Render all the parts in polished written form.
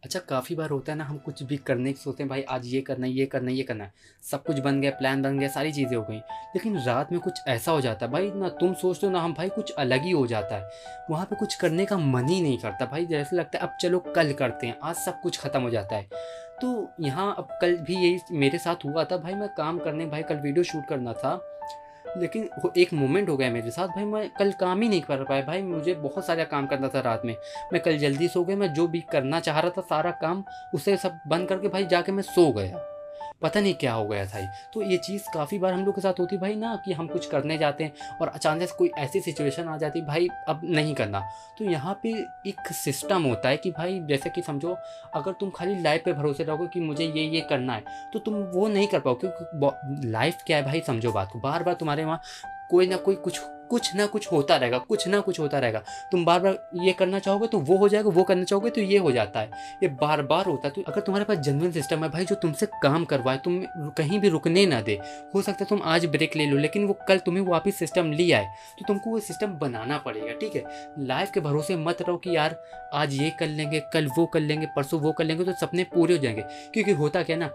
अच्छा, काफ़ी बार होता है ना, हम कुछ भी करने की सोचते हैं, भाई आज ये करना है, ये करना है, ये करना है। सब कुछ बन गया, प्लान बन गया, सारी चीज़ें हो गई। लेकिन रात में कुछ ऐसा हो जाता है भाई, ना तुम सोचते हो ना हम, भाई कुछ अलग ही हो जाता है। वहाँ पे कुछ करने का मन ही नहीं करता भाई, जैसे लगता है अब चलो कल करते हैं, आज सब कुछ खत्म हो जाता है। तो यहाँ अब कल भी यही मेरे साथ हुआ था भाई, मैं काम करने भाई कल वीडियो शूट करना था। लेकिन वो एक मोमेंट हो गया मेरे साथ भाई, मैं कल काम ही नहीं कर पाया भाई, मुझे बहुत सारा काम करना था रात में। मैं कल जल्दी सो गया, मैं जो भी करना चाह रहा था सारा काम उसे सब बंद करके भाई जाके मैं सो गया। पता नहीं क्या हो गया था ये। तो ये चीज़ काफ़ी बार हम लोग के साथ होती है भाई ना, कि हम कुछ करने जाते हैं और अचानक से कोई ऐसी सिचुएशन आ जाती है भाई अब नहीं करना। तो यहाँ पे एक सिस्टम होता है कि भाई जैसे कि समझो, अगर तुम खाली लाइफ पे भरोसे रहोगे कि मुझे ये करना है, तो तुम वो नहीं कर पाओगे, क्योंकि लाइफ क्या है भाई, समझो बात को। बार बार तुम्हारे वहाँ कोई ना कोई कुछ ना कुछ होता रहेगा, कुछ ना कुछ होता रहेगा। तुम बार बार ये करना चाहोगे तो वो हो जाएगा, वो करना चाहोगे तो ये हो जाता है। ये बार बार होता है। तो अगर तुम्हारे पास जेन्युइन सिस्टम है भाई, जो तुमसे काम करवाए, तुम कहीं भी रुकने ना दे। हो सकता है तुम आज ब्रेक ले लो, लेकिन वो कल तुम्हें वापस सिस्टम ले आए, तो तुमको वो सिस्टम बनाना पड़ेगा। ठीक है, लाइफ के भरोसे मत रहो कि यार आज ये कर लेंगे, कल वो कर लेंगे, परसों वो कर लेंगे तो सपने पूरे हो जाएंगे। क्योंकि होता क्या है ना,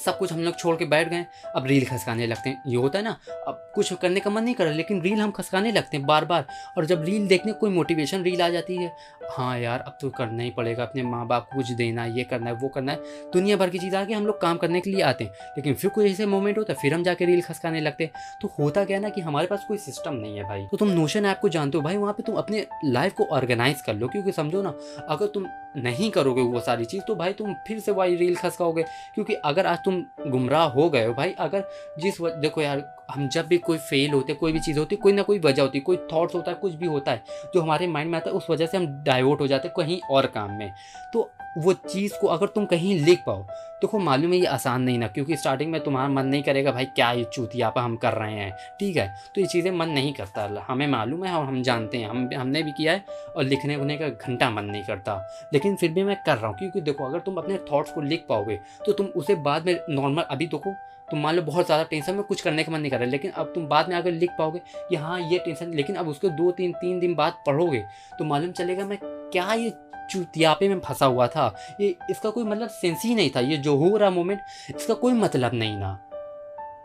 सब कुछ हम लोग छोड़ के बैठ गए, अब रील खसकाने लगते हैं। ये होता है ना, अब कुछ करने का मन नहीं कर रहा, लेकिन रील हम खसकाने लगते हैं बार बार। और जब रील देखने कोई मोटिवेशन रील आ जाती है, हाँ यार अब तो करना ही पड़ेगा, अपने माँ बाप को कुछ देना है, ये करना है, वो करना है। दुनिया भर की चीज़ आके हम लोग काम करने के लिए आते हैं, लेकिन फिर कोई ऐसे मोमेंट होता है, फिर हम जाके रील खसकाने लगते हैं। तो होता क्या है ना, कि हमारे पास कोई सिस्टम नहीं है भाई। तो तुम नोशन ऐप को जानते हो भाई, वहाँ पे तुम अपने लाइफ को ऑर्गेनाइज कर लो। क्योंकि समझो ना, अगर तुम नहीं करोगे वो सारी चीज़, तो भाई तुम फिर से वही रील खसकाओगे। क्योंकि अगर आज तुम गुमराह हो गए हो भाई, अगर देखो यार, हम जब भी कोई फेल होते, कोई भी चीज़ होती, कोई ना कोई वजह होती है, कोई थॉट्स होता है, कुछ भी होता है जो हमारे माइंड में आता है, उस वजह से हम डाइवर्ट हो जाते हैं कहीं और काम में। तो वो चीज़ को अगर तुम कहीं लिख पाओ, देखो मालूम है ये आसान नहीं ना, क्योंकि स्टार्टिंग में तुम्हारा मन नहीं करेगा भाई, क्या ये चूतियापा हम कर रहे हैं। ठीक है, तो ये चीज़ें मन नहीं करता, हमें मालूम है और हम जानते हैं, हमने भी किया है। और लिखने उखने का घंटा मन नहीं करता, लेकिन फिर भी मैं कर रहा हूँ। क्योंकि देखो, अगर तुम अपने थॉट्स को लिख पाओगे, तो तुम उसे बाद में नॉर्मल, अभी देखो तुम मान लो बहुत ज़्यादा टेंशन में, कुछ करने का मन नहीं कर रहा है, लेकिन अब तुम बाद में आकर लिख पाओगे कि हाँ ये टेंशन, लेकिन अब उसको 2 3 दिन बाद पढ़ोगे तो मालूम चलेगा मैं क्या ये चुतियापे में फंसा हुआ था। ये इसका कोई मतलब सेंस ही नहीं था, ये जो हो रहा मोमेंट, इसका कोई मतलब नहीं ना।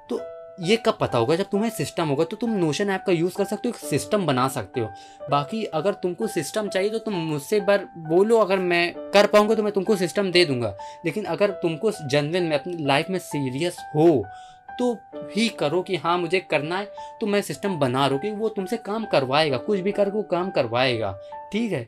तो ये कब पता होगा, जब तुम्हें सिस्टम होगा। तो तुम नोशन ऐप का यूज़ कर सकते हो, एक सिस्टम बना सकते हो। बाकी अगर तुमको सिस्टम चाहिए तो तुम मुझसे एक बार बोलो, अगर मैं कर पाऊंगा तो मैं तुमको सिस्टम दे दूंगा। लेकिन अगर तुमको जेन्युइन में अपनी लाइफ में सीरियस हो, तो ही करो कि हाँ मुझे करना है, तो मैं सिस्टम बना रहा हूँ कि वो तुमसे काम करवाएगा, कुछ भी करके वो काम करवाएगा। ठीक है।